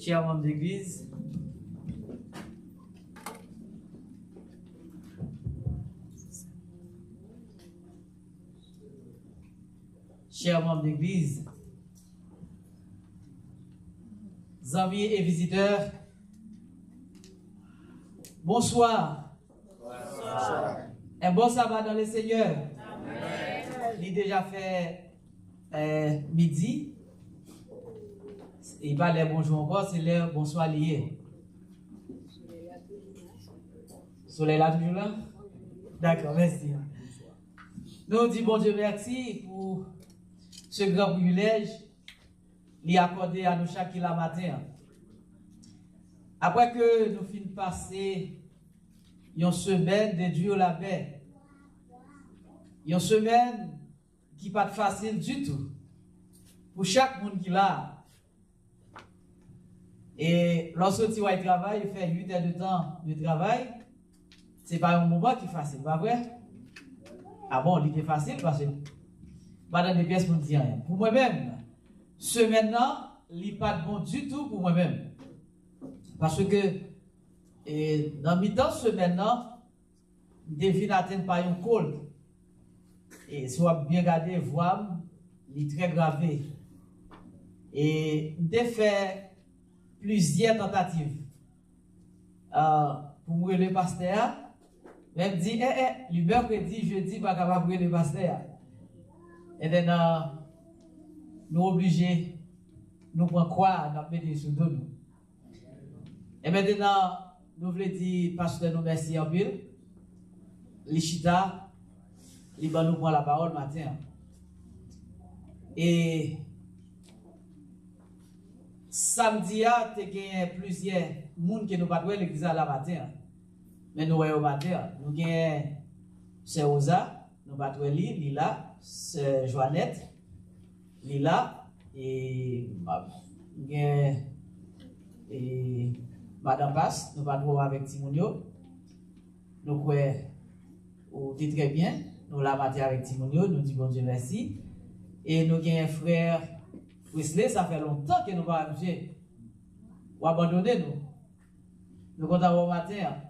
chers membres d'église, chers membres d'église, amis et visiteurs, bonsoir. Bonsoir. Un bon sabbat dans le Seigneur. Amen. Il a déjà fait midi. Il va les bonjour encore, c'est l'heure bonsoir lié. Soleil là toujours là? D'accord, merci. Nous disons bon Dieu merci pour ce grand privilège lui accordé à nous chaque matin. Après que nous finissons passer une semaine de Dieu la paix, une semaine qui n'est pas facile du tout pour chaque monde qui l'a. Et lorsque tu vas travailler, il fait 8 heures de temps de travail, ce n'est pas un moment qui est facile, pas vrai? Ah bon, il est facile parce que pas dans des pièces pour dire rien. Pour moi-même, ce maintenant, il n'est pas bon du tout pour moi-même. Parce que dans mi-temps, ce maintenant, devine atteindre par un col. Et si on bien regarder, voir, il est très gravé. Et il a fait plusieurs tentatives pour mourir le pasteur. Même dit, le mercredi, jeudi, pas capable de mourir le pasteur. Et then, nous obligés, nous prenons quoi, nous mettons sur nous. Et maintenant, nous voulons dire, pasteur, nous merci en pile. Lichita, il va nous prendre la parole matin. Et samedi, il y a plusieurs personnes qui nous pas à l'église la matin. Mais nous voyons au matin, nous avons Sœur Rosa, nous pas Lila, Sœur Joannette, Lila, et Madame Basse, nous pas avec Timonio. Nous croyons très bien, nous la matin avec Timonio, nous disons bon Dieu merci. Et nous avons un frère Wesley, ça fait longtemps que nous pas habitués ou abandonner nous. Nous comptons au matin.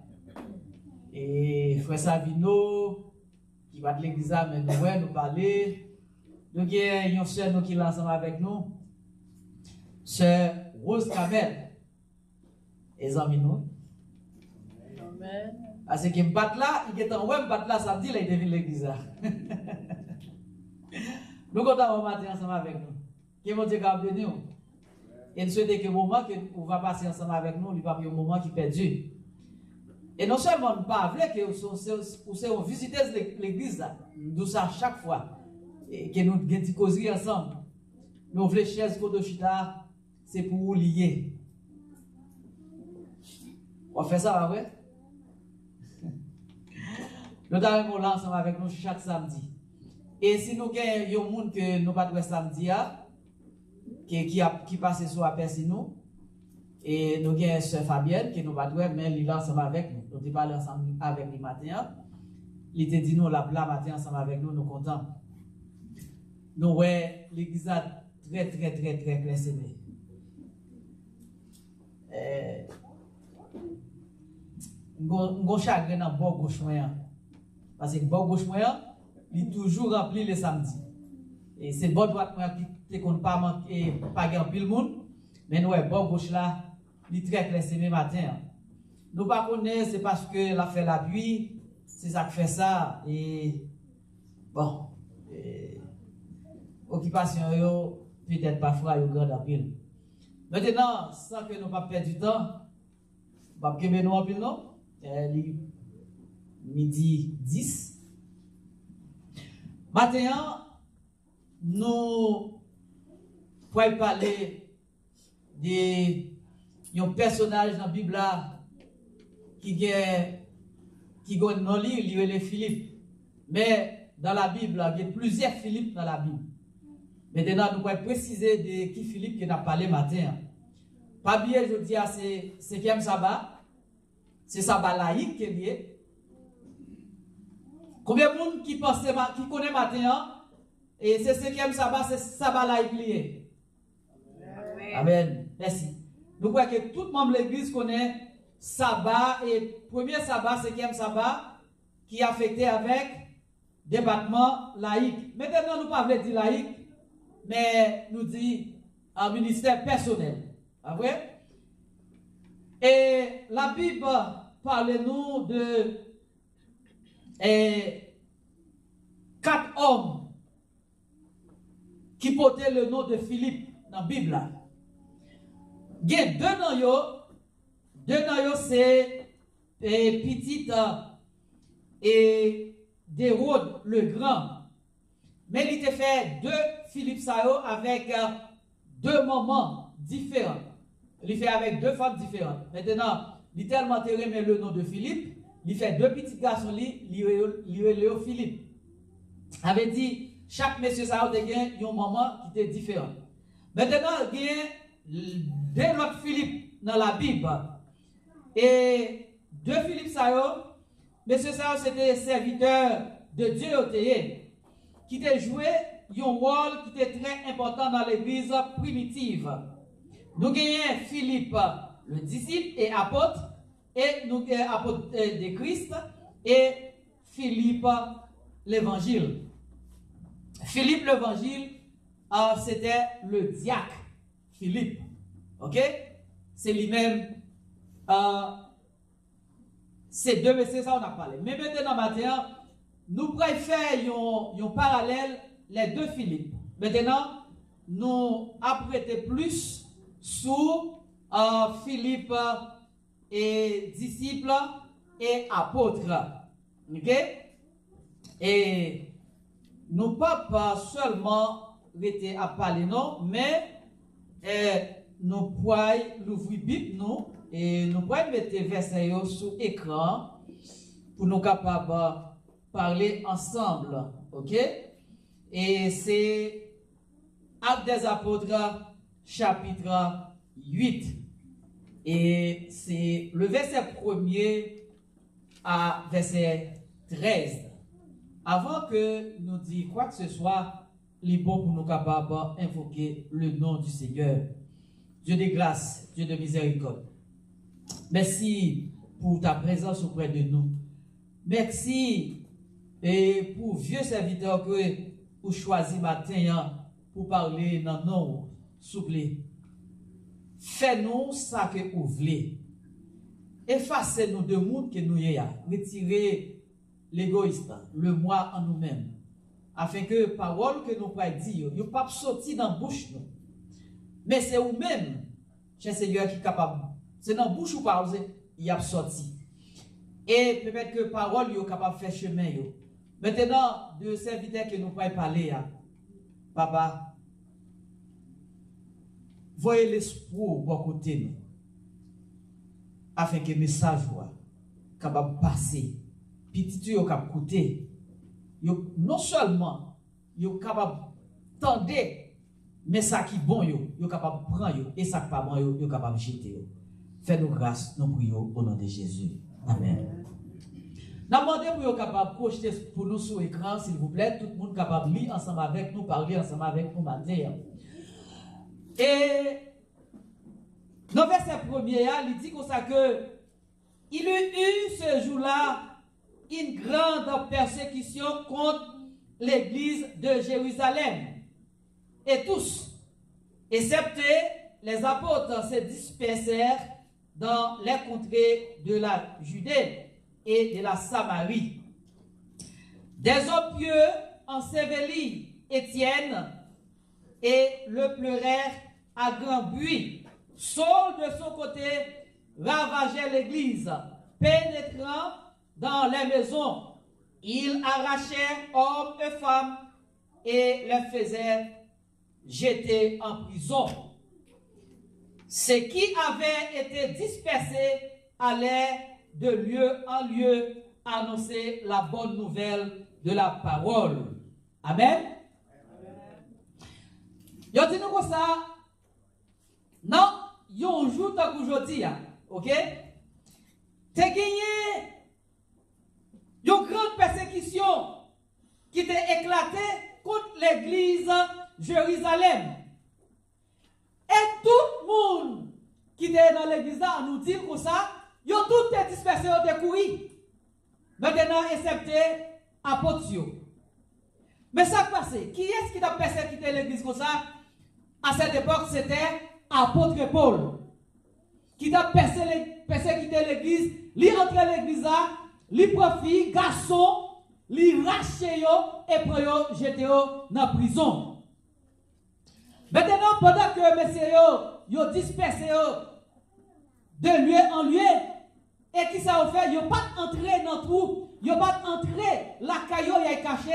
Et frère Savino, qui va de l'église, mais nous parler. Nous avons une soeur qui est ensemble avec nous, sœur Rose Kamel. Et amis nous. Amen. Parce que bat là, il est en web, bat là samedi, là, il devine l'église. Nous comptons au matin ensemble avec nous. Que mon Dieu a béni. Et nous souhaitons que le moment que vous va passer ensemble avec nous, il va y avoir un moment qui est perdu. Et non seulement nous pas que vous soyez visiteurs de l'église, nous ça chaque fois que nous avons causerie ensemble. Nous voulons chaises Kodoshita, c'est pour vous lier. On fait ça, pas vrai? Nous avons là ensemble avec nous chaque samedi. Et si nous avons un monde que nous pas de samedi, qui passe sur la personne nous, et nous avons Sœur Fabienne qui nous va trouver, mais elle est là ensemble avec nous. Nous avons parlé ensemble avec lui matin. Il te dit nous la matin ensemble avec nous, nous contents. Nous voyons l'église très classée. Nous avons chagrin dans le bord gauche moyen. Parce que le bord gauche moyen, il est toujours rempli le samedi. Et c'est le bord droite moyen qui ne pas manquer, pas gagner le monde. Mais nous, le bord gauche là, il est très classé le matin. Nous ne connaissons pas, c'est parce que la fait la pluie, c'est ça qui fait ça. Et bon, occupation, peut-être parfois, il y a grande pile. Maintenant, sans que nous ne pas perdre du temps, nous ne pouvons pas en pile, non? Midi 10. Maintenant, nous pouvons parler d'un personnage dans la Bible qui est non livre, il est Philippe. Mais dans la Bible, il y a plusieurs Philippe dans la Bible. Maintenant, nous pouvons préciser de qui Philippe qui a parlé matin. Pas bien, je dis, c'est 5e sabbat. C'est sabbat laïque qui est lié. Combien de monde qui connaît matin, et c'est 5e sabbat, c'est sabbat laïque lié. Amen. Merci. nous croyons que tout membre de l'église connaît sabbat et premier sabbat, cinquième sabbat, qui est affecté avec département laïque. Maintenant, nous ne pouvons pas dire laïque, mais nous dit un ministère personnel. Pas vrai? Et la Bible parle-nous de 4 hommes qui portaient le nom de Philippe dans la Bible. Il y a deux noms, c'est petit et d'Hérode le Grand. Mais il était fait 2 Philippe Sao avec 2 moments différents. Il fait avec 2 femmes différentes. Maintenant, il tellement aimé le nom de Philippe, il fait 2 petits garçons, Léo Philippe. Avait dit, chaque monsieur Sao a un moment qui était différent. Maintenant, il y a 2 autres Philippe dans la Bible. Et 2 Philippe Sao, monsieur Sao c'était serviteur de Dieu qui a joué un rôle qui était très important dans l'église primitive. Nous avons Philippe, le disciple et apôtre, et nous avons apôtre de Christ, et Philippe, l'évangile. Philippe, l'évangile, c'était le diacre, Philippe. Ok? C'est lui-même. Ces 2 messieurs, ça on a parlé. Mais maintenant, matin, nous préférons un parallèle, les 2 Philippe. Maintenant, nous apprêtons plus sous Philippe et disciple et apôtre. Ok? Et nous pas seulement rester à parler, non, mais nous pouvons l'ouvrir Bible, nous, et nous pouvons mettre versets sur l'écran pour nous capables parler ensemble. Ok? Et c'est Actes des Apôtres, chapitre 8. Et c'est le verset 1er à verset 13. Avant que nous disions quoi que ce soit, il est bon pour nous capables d'invoquer le nom du Seigneur. Dieu de grâce, Dieu de miséricorde. Merci pour ta présence auprès de nous. Merci et pour vieux serviteur que vous choisi matin pour parler dans nous, s'il vous plaît. Fais-nous ça que vous voulez. Effacez-nous de monde que nous y a. Retirez l'égoïste, le moi en nous-mêmes. Afin que parole que nous pouvons dire, ne pas sortir dans la bouche nous. Mais c'est vous-même, cher Seigneur, qui est capable. C'est dans la bouche ou parole, il y a sorti. Et peut-être que parole, il est capable de faire chemin. Maintenant, de serviteurs que nous pouvons parler, papa, voyez l'espoir pour côté nous, afin que le message soit capable de passer. Petit tu es capable d'écouter. Non seulement, il est capable d'entendre, mais ça qui est bon, il est capable de prendre, et ça qui n'est pas bon, il est capable de jeter. Fais-nous grâce, nous prions au nom de Jésus. Amen. Nous demandons pour être capable de projeter pour nous sur l'écran, s'il vous plaît, tout le monde capable de lire ensemble avec nous, parler ensemble avec nous matin. Et dans le verset 1er, il dit comme ça que il y eut ce jour-là une grande persécution contre l'église de Jérusalem. Et tous, excepté les apôtres, se dispersèrent dans les contrées de la Judée et de la Samarie. Des hommes pieux ensevelirent Étienne et le pleurèrent à grand bruit. Saul, de son côté, ravageait l'église, pénétrant dans les maisons. Il arrachait hommes et femmes et les faisait jeter en prison. Ceux qui avaient été dispersés allaient de lieu en lieu annoncer la bonne nouvelle de la parole. Amen. Yo dit nous comme ça. Non, yon jour tant qu'aujourd'hui, ok? T'es gagné une grande persécution qui t'est éclatée contre l'église Jérusalem. Et tout le monde qui était Jean nous dit comme ça, ils ont tous été dispersés au découvert. Maintenant, excepté apôtres. Mais ça passe. Qui est-ce qui a persécuté l'église comme ça? À cette époque, c'était apôtre Paul. Qui a persécuté l'église, lui entrer l'église là, lui profite, garçon, lui racher et pour yo jeter dans la prison. Maintenant, pendant que messieurs yo dispersé de lieu en lieu, et qui ça fait, yo pas entré dans le trou, yo pas entré la caillou y a caché,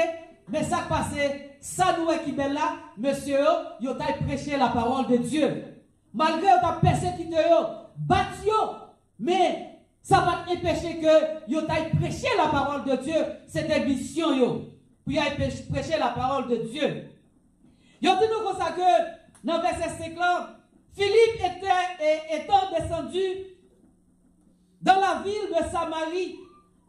mais ça passé, ça nous qui belle là, monsieur yo t'a prêché la parole de Dieu. Malgré yo t'a persécuté yo, battu yo, mais ça va empêcher que yo t'a prêché la parole de Dieu, c'était mission yo. Pour y prêcher la parole de Dieu. Yo dit nous comme ça que dans verset 5 là, Philippe étant descendu dans la ville de Samarie,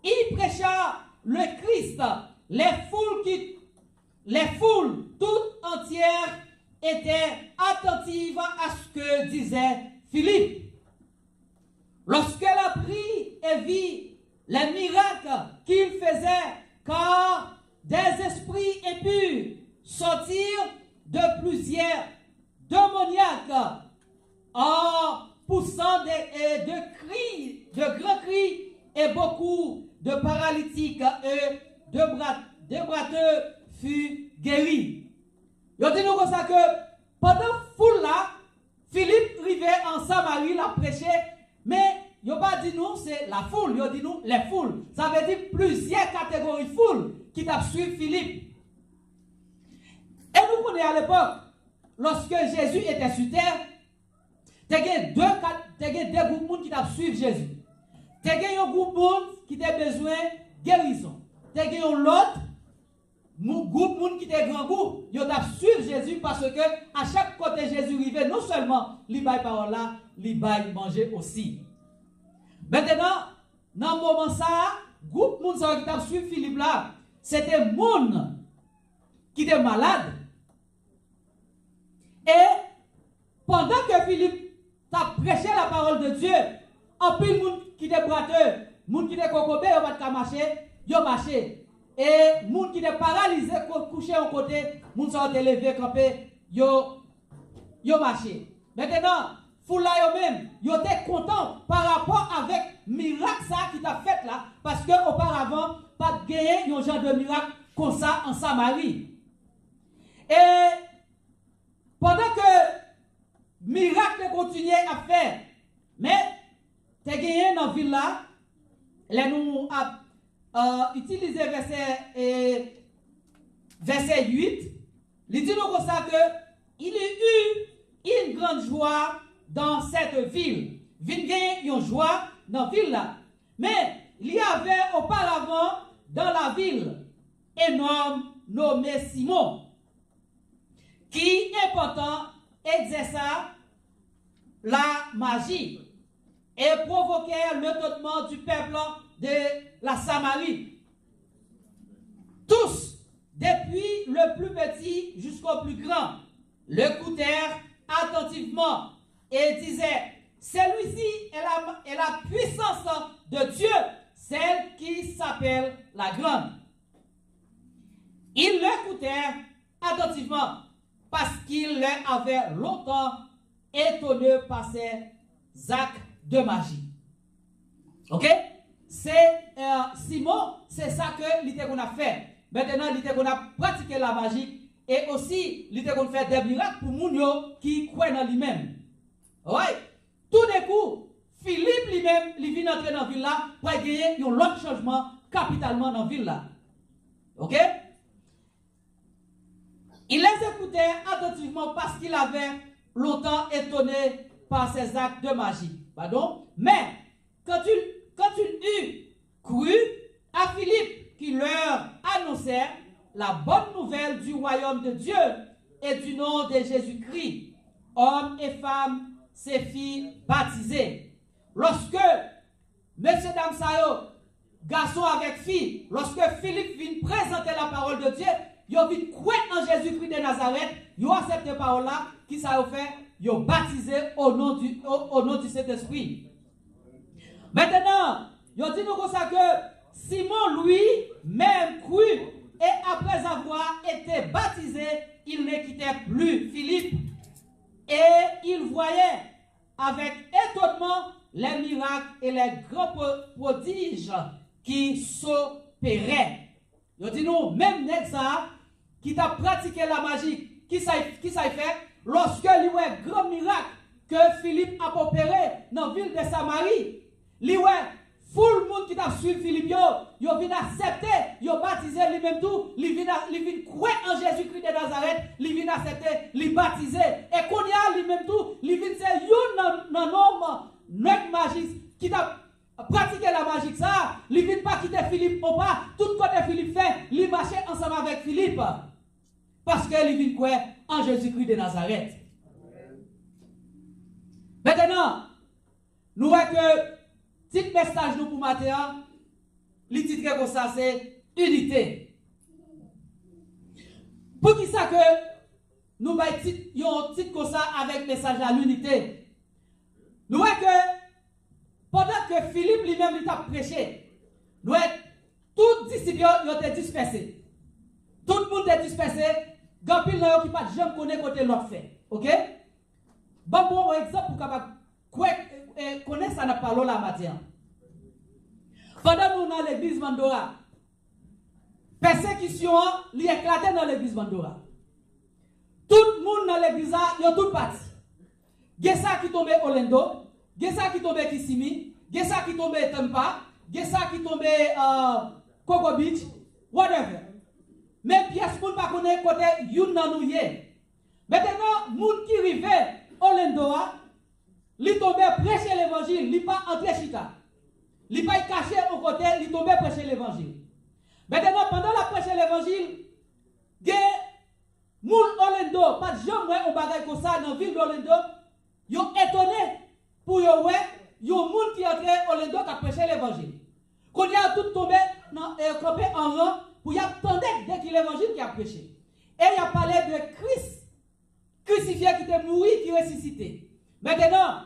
il prêcha le Christ. Les foules toutes entières étaient attentives à ce que disait Philippe. Lorsqu'elle a pris et vit les miracles qu'il faisait, car des esprits impurs sortirent de plusieurs démoniaques en poussant de grands cris, et beaucoup de paralytiques et de brateux furent guéris. Il dit nous comme ça que pendant foule là, Philippe arrivait en Samarie, l'a prêché, mais il n'a pas dit nous c'est la foule, il a dit nous les foules. Ça veut dire plusieurs catégories de foule qui t'a suivi Philippe. Et nous connaissons à l'époque, lorsque Jésus était sur terre, il y a deux groupes de monde qui t'a suivi Jésus. Il y a un groupe de monde qui a besoin de guérison. Il y a l'autre groupe de monde qui est grand groupe. Il a suivi Jésus parce que à chaque côté Jésus arrivait, non seulement il baille parole là, il baille manger aussi. Maintenant, dans le moment ça, groupe de monde qui a suivi Philippe là, c'était monde qui était malade. Et pendant que Philippe t'a prêché la parole de Dieu, en plus de monde qui était boiteux, monde qui était cocobé, il va pas marcher, il marché. Et monde qui était paralysé, couché en côté, monde sont élevé, campé, yo marché. Maintenant, foula yo même, yo était content par rapport avec miracle ça qui t'a fait là, parce que auparavant pas de gagner un genre de miracle comme ça en Samarie. Et pendant que miracle continuait à faire, mais tu as gagné dans la ville là, là nous a utilisé verset 8, il dit nous comme ça que il y a eu une grande joie dans cette ville. Il y a eu une joie dans la ville là. Mais il y avait auparavant dans la ville un homme nommé Simon, qui important exerça la magie et provoquait l'étonnement du peuple de la Samarie. Tous, depuis le plus petit jusqu'au plus grand, l'écoutèrent attentivement et disaient: celui-ci est la puissance de Dieu, celle qui s'appelle la grande. Ils l'écoutèrent attentivement parce qu'ils avaient longtemps étonné par ses actes de magie. Ok? C'est Simon, c'est ça que l'idée qu'on a fait. Maintenant, l'idée qu'on a pratiqué la magie et aussi l'idée qu'on fait des miracles pour les qui croient dans lui-même. Ouais. Tout d'un coup, Philippe lui-même, il vient entrer dans la ville là pour gagner un autre changement capitalement dans la ville là. Ok? Il les écoutait attentivement parce qu'il avait longtemps étonné par ses actes de magie. Pardon? Mais quand il eut cru à Philippe qui leur annonçait la bonne nouvelle du royaume de Dieu et du nom de Jésus-Christ, hommes et femmes, ses filles baptisées. Lorsque messieurs, dames, sayo, garçons avec filles, lorsque Philippe vient présenter la parole de Dieu, ils viennent croire en Jésus-Christ de Nazareth, ils ont accepté cette parole-là, qui ça a fait, ils ont baptisé au nom du Saint-Esprit. Maintenant, il dit nous comme ça que Simon, lui, même cru, et après avoir été baptisé, il ne quittait plus Philippe. Et il voyait avec étonnement les miracles et les grands prodiges qui s'opéraient. Il dit nous, même Nexa, qui t'a pratiqué la magie, qui ça fait, lorsque il y a un grand miracle que Philippe a opéré dans la ville de Samarie, il y a full monde qui t'a suivi Philippe, il vient accepter, il baptisé lui-même tout, il vient croire en Jésus-Christ de Nazareth, il vient accepter, il baptisé. Et qu'on y a lui-même tout, il vient c'est un homme, notre magie, qui t'a pratiqué la magie, ça, il vient pas quitter Philippe ou pas, tout côté Philippe fait, il marchait ensemble avec Philippe. Parce qu'il vient croire en Jésus-Christ de Nazareth. Maintenant, nous voyons que petit message nous pour matin, le titre comme ça, c'est unité. Pour qui ça que nous avons un titre comme ça avec message à l'unité? Nous voyons que pendant que Philippe lui-même il a prêché, nous voyons tous les disciples ont été dispersés. Tout le monde est dispersé. Gampil n'a pas jamais connaître côté l'autre fait. OK? Bon exemple pour capable connaître ça n'a pas la matière. Pendant nous dans l'église Mandora, persécution li éclaté dans l'église Mandora. Tout le monde dans l'église il a tout parti. Gessa qui tombé Orlando, Gessa qui tombé Kissimmee, Gessa qui tombé Tampa, Gessa qui tombé Cocoa Beach, whatever. Mais pièce moun pas connaît côté youn nan nou yé. Maintenant moun qui rive Orlando, li tombé prêcher l'évangile, li pas entrer chita. Li pas caché au côté, li tombé prêcher l'évangile. Maintenant pendant la prêcher l'évangile, ge moun Orlando, pas de jambe on bagay comme ça dans ville d'Orlando, yo étonné pour yo ouais, yo moun qui entré Orlando qui prêcher l'évangile. Qu'on y a tout tombé dans campé en rang pour y attendre dès qu'il l'évangile qui a prêché. Et il a parlé de Christ crucifié qui était mort, qui ressuscité. Maintenant,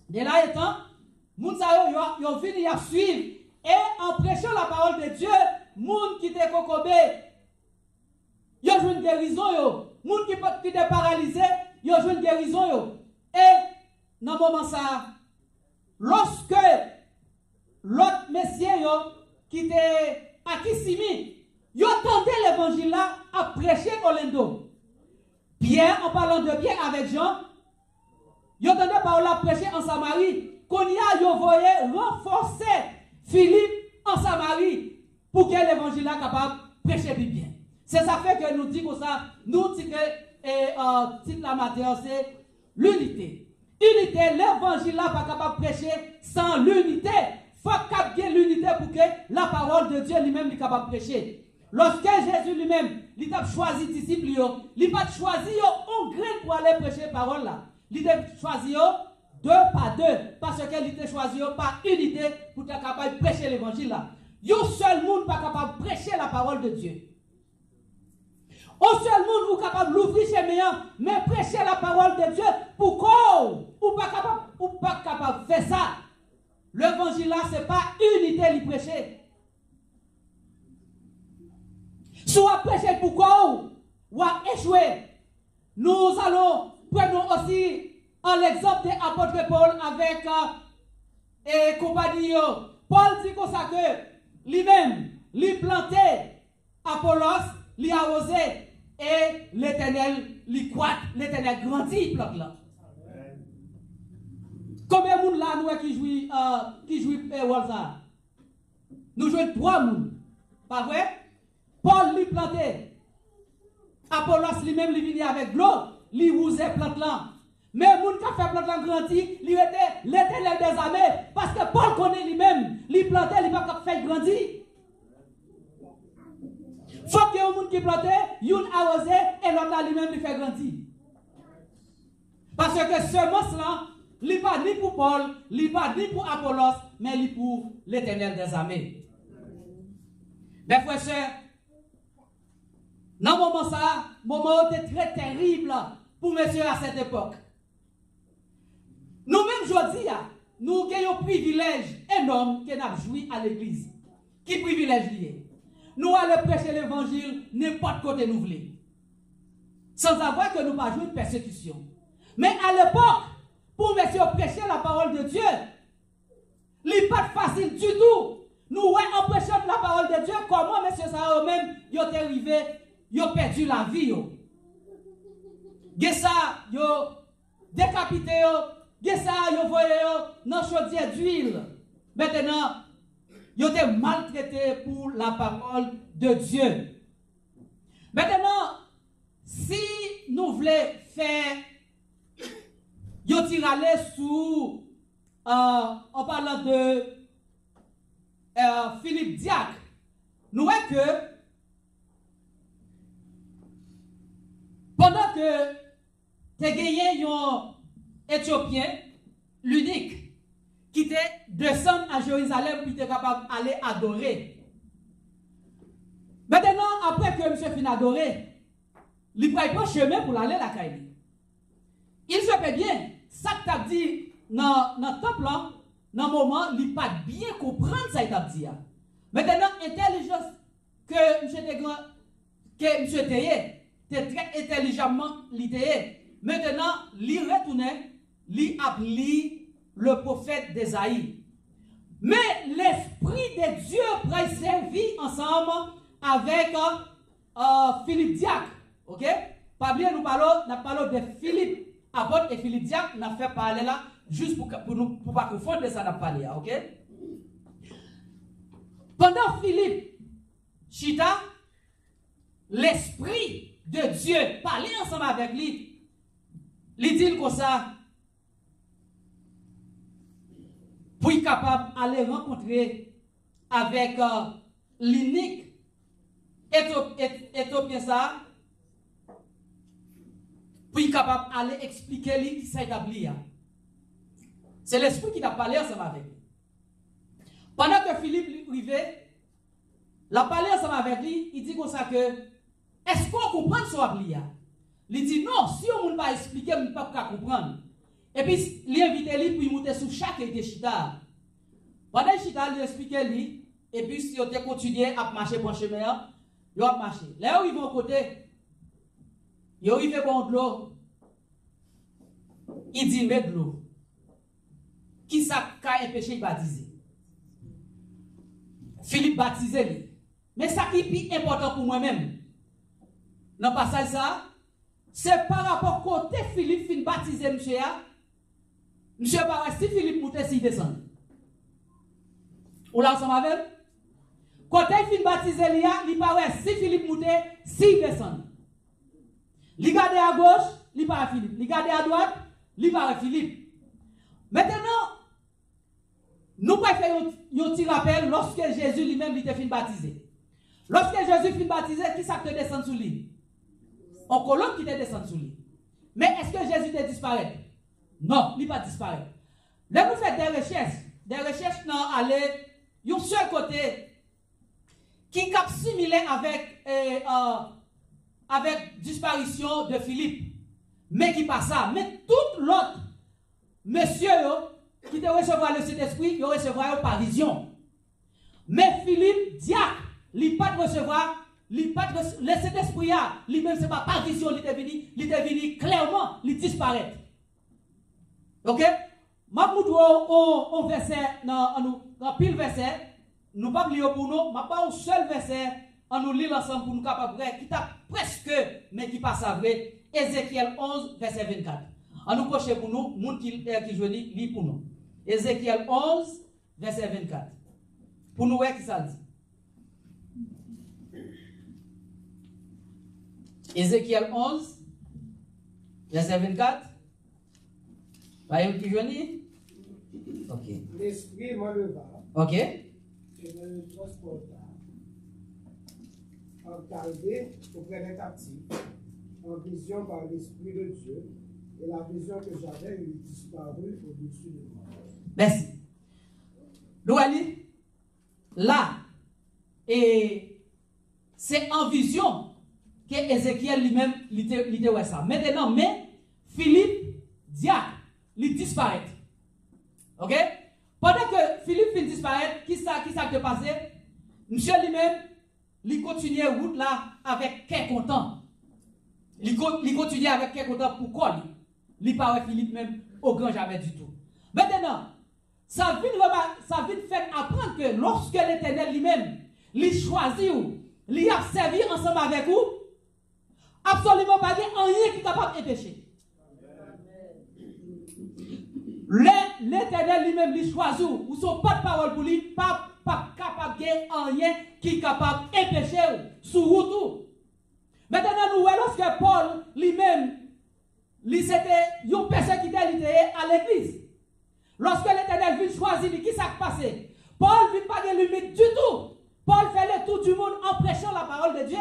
de là étant, moun sa yo venu à suivre et en prêchant la parole de Dieu, moun qui était kokobé, yo joué une guérison yo, moun qui était paralysé, yo joué une guérison yo. Et dans moment ça, lorsque l'autre messieurs yo qui était à Kissimmee, yo tenté l'évangile là à prêcher Orlando. Pierre, en parlant de Pierre avec Jean, yo tenté parole à prêcher en Samarie. Qu'on y a, yo voyé renforcer Philippe en Samarie pour que l'évangile là capable de prêcher bien. C'est ça fait que nous dit comme ça, nous dit que titre la matière c'est l'unité. Unité, l'évangile là pas capable de prêcher sans l'unité. Il faut qu'il y ait l'unité pour que la parole de Dieu lui-même soit capable de prêcher. Lorsque Jésus lui-même, il a choisi les disciples, il n'a pas choisi un grain pour aller prêcher la parole là. Il a choisi deux par deux, parce qu'il a choisi par unité pour être capable de prêcher l'évangile là. Un seul monde pas capable de prêcher la parole de Dieu. Un seul monde est capable d'ouvrir chez moi, mais prêcher la parole de Dieu, pourquoi ou pas capable de faire ça? L'évangile là, ce n'est pas unité de prêcher. Soit prêcher pourquoi ou à échouer. Nous allons prendre aussi l'exemple de l'apôtre Paul avec et compagnie. Paul dit comme ça que lui-même, lui planté Apollos, lui arrosé et l'Éternel lui croît, l'Éternel grandit plante là. Combien de monde là nous qui jouit Walsa? Nous jouons 3 monde. Pas vrai? Paul lui planté. Apollos lui-même lui venu avec l'eau, lui rousé plante là. Mais moun qui a fait plante là grandir, lui était l'Éternel des armées parce que Paul connaît lui-même, lui planté, lui pas fait grandir. Faut que un monde qui planté, youn arrosé et l'autre lui-même lui fait grandir. Parce que semence là, li pas ni pour Paul, li pas ni pour Apollos, mais li pour l'Éternel des armées. Mes frères et sœurs, dans moment ça, moment était très terrible pour monsieur à cette époque. Nous-mêmes, je dis, nous avons un privilège énorme que nous avons joui à l'église. Qui privilège lié? Nous allons prêcher l'évangile n'importe côté nous voulons. Sans avoir que nous pas joué de persécution. Mais à l'époque, pour monsieur prêcher la parole de Dieu, il n'est pas facile du tout. Nous, en prêchant la parole de Dieu, comment monsieur ça eux-mêmes, ils ont arrivé, ils ont perdu la vie. Ils ont décapité, ils ont voyé dans le chaudière d'huile. Maintenant, ils ont été maltraités pour la parole de Dieu. Maintenant, si nous voulons faire, ils ont tiré sous, en parlant de Philippe Diac, nous voyons que pendant que tu as gagné un Éthiopien, l'unique, qui était descendu à Jérusalem pour être capable d'aller adorer. Maintenant, après que M. fin adoré, il prend chemin pour aller à la Caïli. Il se fait bien, ça que tu as dit dans le temple, dans le moment, il n'a pas bien comprendre ça qu'il a dit. Maintenant, l'intelligence que M. Théé, c'est très intelligemment l'idée. Maintenant, il retournait, il a appelé le prophète d'Ésaïe. Mais l'Esprit de Dieu pourrait servir ensemble avec Philippe Diac. Ok? Pas bien, nous parlons de Philippe apôtre et Philippe Diac. Nous avons fait parler là, juste pour ne pas confondre ça, nous parler. Ok? Pendant Philippe Chita, l'Esprit de Dieu parlait ensemble avec lui. Il dit comme ça, pour être capable d'aller rencontrer avec l'unique Éthiopien ça, pour être capable d'aller expliquer lui qui s'est établi. C'est l'Esprit qui a parlé ensemble avec lui. Pendant que Philippe arrivait, il a parlé ensemble avec lui, il dit comme ça que, est-ce qu'on comprend ce qu'il y a? Il dit non, si on ne peut pas expliquer, on ne peut pas comprendre. Et puis, il invite lui pour monter sur chaque idée chita. Pendant que chita, il explique lui, et puis si on continue à marcher pour le chemin, il va marcher. Là où ils vont côté, il arrive bon de l'eau. Il dit, mais de l'eau. Qui ça qu'a empêché de baptiser? Philippe baptisé lui. Mais ça qui est plus important pour moi-même, dans le passage ça, c'est par rapport à côté Philippe fin baptisé monsieur. Monsieur pas si Philippe monte s'il descend. Ou là ensemble avec? Côté fin baptisé il paraît si Philippe monte s'il descend. Il garde à gauche, il paraît Philippe. Il garde à droite, il paraît Philippe. Maintenant, nous préférons un petit rappel lorsque Jésus lui-même était fin baptisé. Lorsque Jésus fin baptisé, qui ça te descend sous lui? On colonne qui te descend sous lui. Mais est-ce que Jésus te disparaît? Non, il ne pas disparaître. Là, nous faisons des recherches dans aller, il y a un seul côté qui est similaire avec disparition de Philippe. Mais qui passe ça. Mais tout l'autre, monsieur, qui te recevoir le Saint-Esprit, il recevra par vision. Mais Philippe, Diac, il n'a pas de recevoir. Le Saint-Esprit, lui-même, ce n'est pas par vision, il est venu clairement, il disparaît. Ok? Je vais verset, dans pile verset, nous ne pouvons pas lire pour nous, mais pas un seul verset, on nous lit ensemble pour nous capables de qui t'a presque, mais qui passe à vrai, Ézéchiel 11, verset 24. On nous coche pour nous, monde qui joue lit pour nous. Ézéchiel 11, verset 24. Pour nous, qui ça dit? Ézéchiel 11, verset 24. Voyez qui joue? Ok. L'esprit m'enleva. Ok. Et me transporta en Chaldée auprès des captifs, en vision par l'Esprit de Dieu, et la vision que j'avais lui disparut au-dessus de moi. Merci. Louali, là, et c'est en vision que Ézéchiel lui-même l'était ouais ça. Maintenant, mais Philippe, Diac, il disparaît. Ok? Pendant que Philippe finit disparaître, qui ça te passé? Monsieur lui-même, il continue route là avec quel content. Il continue avec quel content pour quoi? Il paraît Philippe même au grand jamais du tout. Maintenant, ça vient faire apprendre que lorsque l'Éternel lui-même, il choisit ou, il a servi ensemble avec vous, absolument pas rien qui est capable de pécher. L'Éternel lui-même, il choisit ou son pas de parole pour lui, pas capable de rien qui est capable de pécher sous route. Maintenant, nous voyons lorsque Paul lui-même, c'était une persécuté à l'église. Lorsque l'Éternel vient choisir, qui s'est passé? Paul ne vient pas de limite du tout. Paul fait le tour du monde en prêchant la parole de Dieu.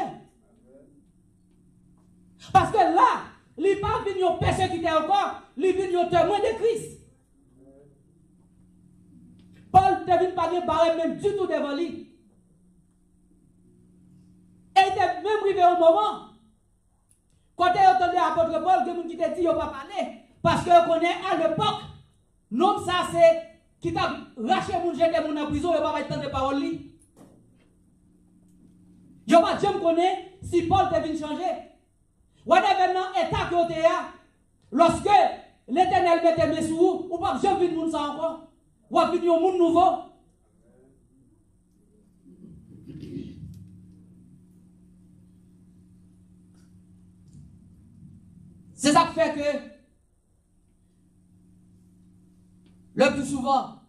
Parce que là, il n'est pas venu persécuter encore, il vient témoin de Christ. Paul ne vient pas de barrer même du tout devant lui. Et il était même arrivé au moment, quand il entendait l'apôtre Paul, que les gens qui te dit, il ne pas parler. Parce qu'on connaît à l'époque, non, ça c'est qui t'a raché mon jeté mon en prison, il ne va pas entendre parole. Je ne vais pas connaître si Paul te vient changer. Ou maintenant, état que tu es lorsque l'Éternel mette mes sous vous, ou pas jamais vu de ça encore. Ou pas venir au monde nouveau. C'est ça qui fait que le plus souvent,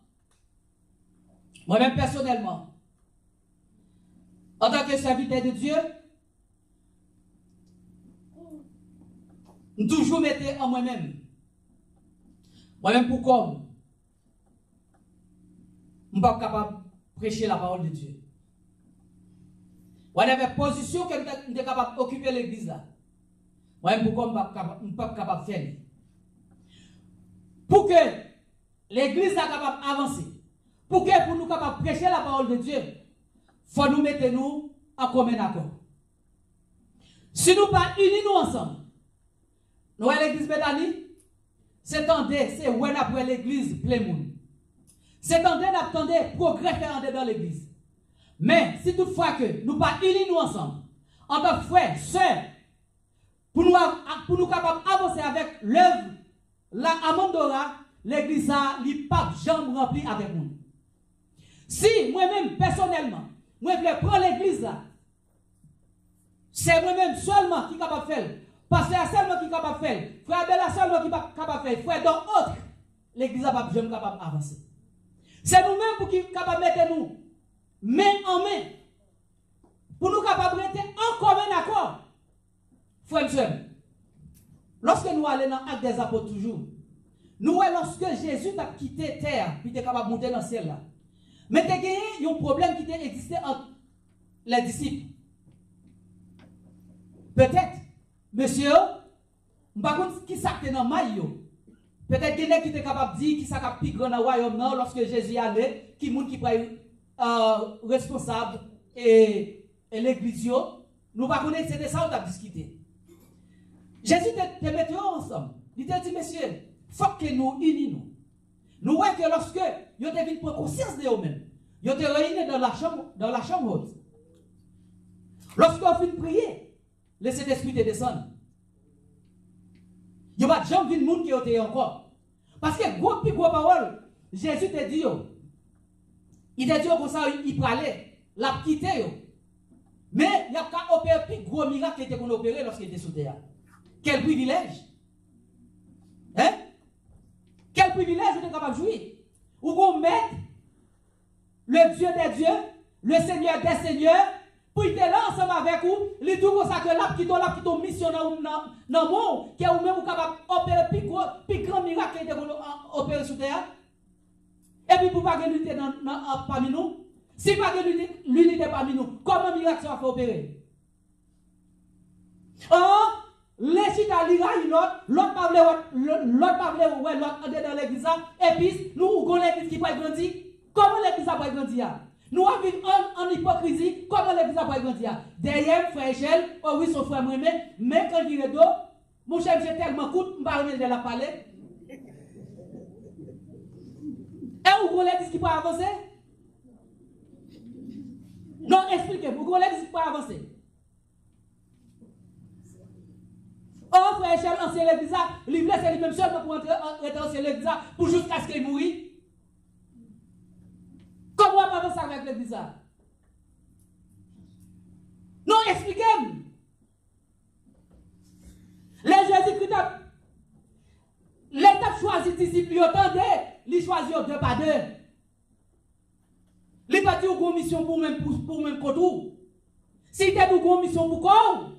moi-même personnellement, en tant que serviteur de Dieu, je toujours mettais en moi-même. Moi-même pour comme, je ne suis pas capable de prêcher la parole de Dieu. Moi, j'avais position que je suis capable d'occuper l'église là. Moi-même pour comme, je ne suis pas capable de faire. Pour que l'église soit capable d'avancer, pour nous capables de prêcher la parole de Dieu, il faut nous mettre nous en commun accord. Si nous ne pas unis nous ensemble, nous à l'église Bethany, c'est où on après l'église plein monde. C'est d'attendre progrès faire dans l'église. Mais si toutefois que nous pas unis nous ensemble, en tant que frères, sœurs, pour nous capables d'avancer avec l'œuvre, la Amandora, l'église a n'est pas jamais remplie avec nous. Si moi-même personnellement, moi je prends l'église là, c'est moi-même seulement qui est capable de faire. Pasteur seulement qui est capable de faire. Frère Bella seulement qui est capable de faire. Frère dans autre, l'église n'a pas jamais capable d'avancer. C'est nous-mêmes pour qui sommes capables de mettre nous main en main. Pour nous capables de rester en commun accord. Frère et sœur, lorsque nous allons dans l'acte des apôtres toujours, nous voyons lorsque Jésus a quitté terre, puis il est capable de monter dans le ciel là. Mais il y a un problème qui existait entre les disciples. Peut-être, monsieur, je ne sais pas qui s'est dans le maillot. Peut-être qu'il y a qui est capable de dire qui s'est plus grand dans le royaume lorsque Jésus allait, qui est qui est responsable et l'église. Nous ne savons pas c'était ça qu'on a discuté. Jésus te mettait ensemble. Il te dit, monsieur, il faut que nous unissions. Nous voyons que lorsque ils ont prendre conscience de eux-mêmes, ils ont été réunis dans la chambre haute. Lorsqu'on finit de prier, laissez l'esprit te descendre. Il n'y a pas de gens qui ont été encore. Parce que gros parole, Jésus te dit, il te dit comme ça, il parlait, il a quitté. Mais il y a qu'à opérer plus gros miracle qui était qu'on opérait lorsqu'il était sous terre. Quel privilège! Hein? Quel privilège vous êtes capable de jouir? Ou vous mettez le Dieu des dieux, le Seigneur des seigneurs, pour être là ensemble avec vous, les tout comme ça que là, qui ont mission dans le monde, qui est vous-même capable d'opérer plus grand miracle qui était opéré sous terre. Et puis, pour ne pas l'unité parmi nous, si pas l'unité parmi nous, comment miracle ça va opérer? Oh! Les chita lira l'autre parle ouais l'autre dans l'église et puis nous on l'église qui va grandir comment l'église va grandir nous vivons en hypocrisie comment l'église va grandir derrière frère Echel oh oui son frère mais quand il est dos mon chef j'ai tellement coûte m'pa remettre de la parler Et vous l'église qui peut avancer? Non, expliquez-vous, vous l'église qui peut avancer. Oh, frère Echel, ancien l'église, il blesse lui-même seulement pour entrer dans ancien l'église pour jusqu'à ce qu'il mourit. Comment on va avancer avec l'église? Non, expliquez-moi. Les Jésus-Christ, l'étape choisit disciples, attendez, ils choisissent deux par deux. Les partis ont une mission pour même côté. Si tu as une mission pour quoi?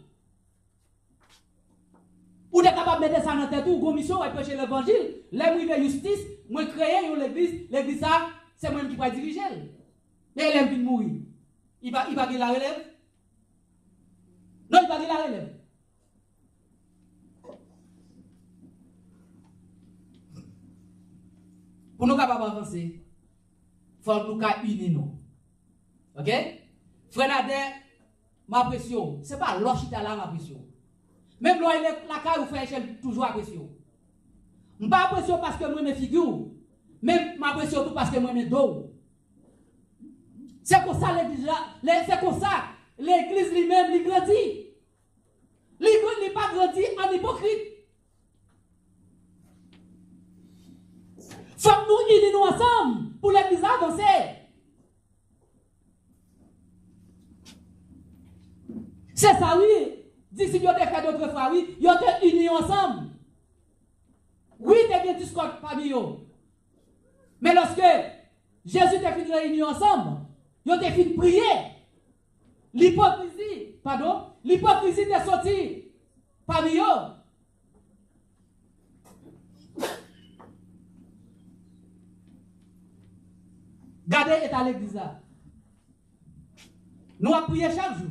Ou tu es capable de mettre ça dans tête, une mission pour prêcher l'évangile, là où il y a justice, moi créer l'église ça, c'est moi qui va diriger. Mais elle vient de mourir. Il va gagner la relève? Non, il va gagner la relève. Pour nous capables d'avancer, il faut nous unir nous. Ok? Frère Nader, ma pression, ce n'est pas l'ochita là ma pression. Même là, la caille ou frère Echel, toujours à pression. Je ne pas pression parce que moi mes figures, même ma pression tout parce que moi mes dos. C'est comme ça l'église là, c'est comme ça l'église lui-même, il grandit. Il n'est pas grandi en hypocrite. Faut que nous unissons ensemble pour l'église avancer. C'est ça, oui. Dis si vous avez fait d'autres fois, oui, vous avez unis ensemble. Oui, vous avez discorde parmi eux. Mais lorsque Jésus t'a fait réunir ensemble, vous avez fait prier. L'hypocrisie, pardon, l'hypocrisie est sortie parmi eux. Gardez à l'église là. Nous avons prié chaque jour.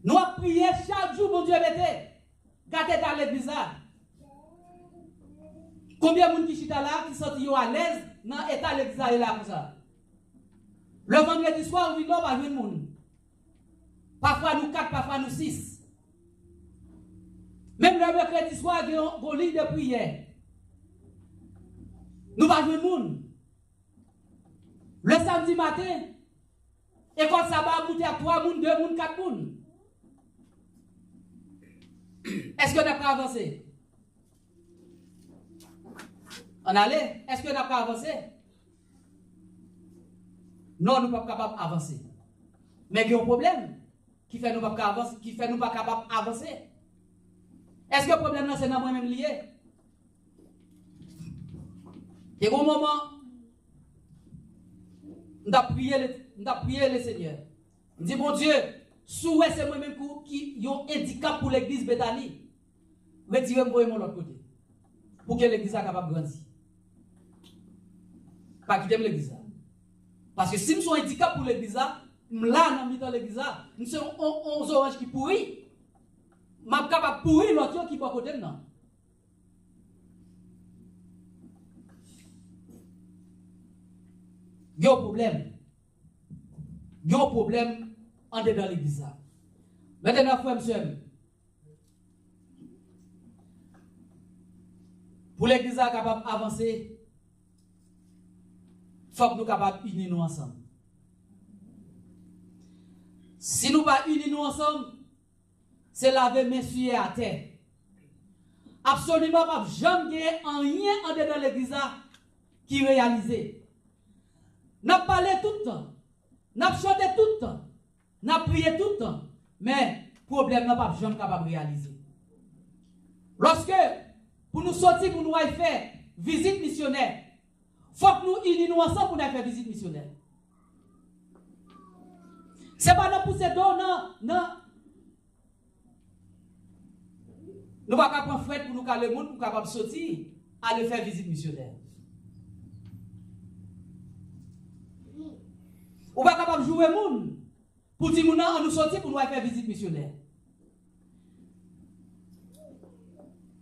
Nous avons prié chaque jour, mon Dieu, mettez. Gardez à l'église là. Combien de gens qui sont là, qui sont à l'aise dans l'état de l'église là comme ça? Le vendredi soir, nous n'avons pas de monde. Parfois nous 4, parfois nous 6. Même le mercredi soir, il y a une ligne de prière. Nous ne jouer de monde. Le samedi matin, et quand ça va monter à 3 personnes, 2 personnes, 4 personnes. Est-ce que nous n'avons pas avancé? On allait? Est-ce que nous n'avons pas avancé? Non, nous ne sommes pas capables d'avancer. Mais il y a un problème qui fait nous pas avancer, qui fait nous pas capables d'avancer. Est-ce que le problème c'est dans moi-même lié? Et au moment, nous avons prié le Seigneur. Nous dit mon Dieu, souhait c'est moi-même qui ont un handicap pour l'église Bethany. Retirez-moi de l'autre côté. Pour que l'église soit capable de grandir. Pas quitter l'église. Parce que si nous sommes un handicap pour l'église, là, dans le milieu de l'église, nous sommes 11 oranges qui pourrissent. Je suis capable de pourrir l'autre qui est à côté de nous. Il y a un problème. Il y a un problème en dedans de l'église. Maintenant, frère, monsieur, pour l'église capable d'avancer, il faut que nous soyons capables d'unir nous ensemble. Si nous ne pas unir nous ensemble, c'est laver mes sujets à terre. Absolument pas jamais en rien en dedans de l'église qui réalise. Nous avons parlé tout le temps, nous avons chanté tout le temps, nous avons prié tout le temps, mais le problème n'est pas jamais capable de réaliser. Lorsque, pour nous sortir, pour nous faire visite missionnaire, il faut que nous unissions ensemble pour nous faire visite missionnaire. Ce n'est pas nous pousser d'eau, non. Nous ne pouvons pas prendre fret pour nous caler le monde, pour nous capable de sortir, aller faire visite missionnaire. Ou pas capable de jouer monde pour dire on nous sortir pour nous faire visite missionnaire.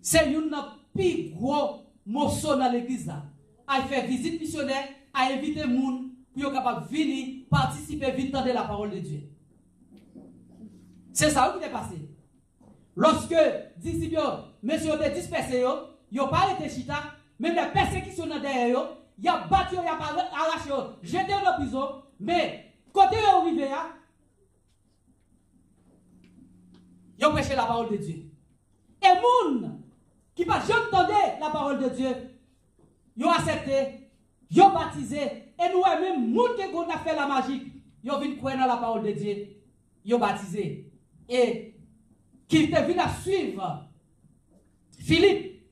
C'est une plus gros morceau dans l'église à faire visite missionnaire, à inviter les gens pour être capable de venir participer vite dans la parole de Dieu. C'est ça qui est passé. Lorsque disciples, messieurs ont dispersé, ils n'ont pas été chita, même les persécutions derrière eux, ils ont battu, ils ont arraché, jeté dans la prison, mais côté ils sont arrivés, ils ont prêché la parole de Dieu. Et les gens qui n'ont jamais entendu la parole de Dieu, ils ont accepté, ils ont baptisé, et nous-mêmes, les gens qui ont fait la magie, ils ont vu croire dans la parole de Dieu, ils ont baptisé. Et qui te venu à suivre Philippe.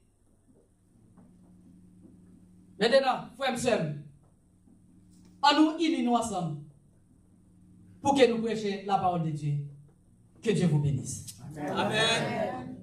Maintenant, frère et sœur, on nous unit ensemble pour que nous prêchions la parole de Dieu. Que Dieu vous bénisse. Amen. Amen.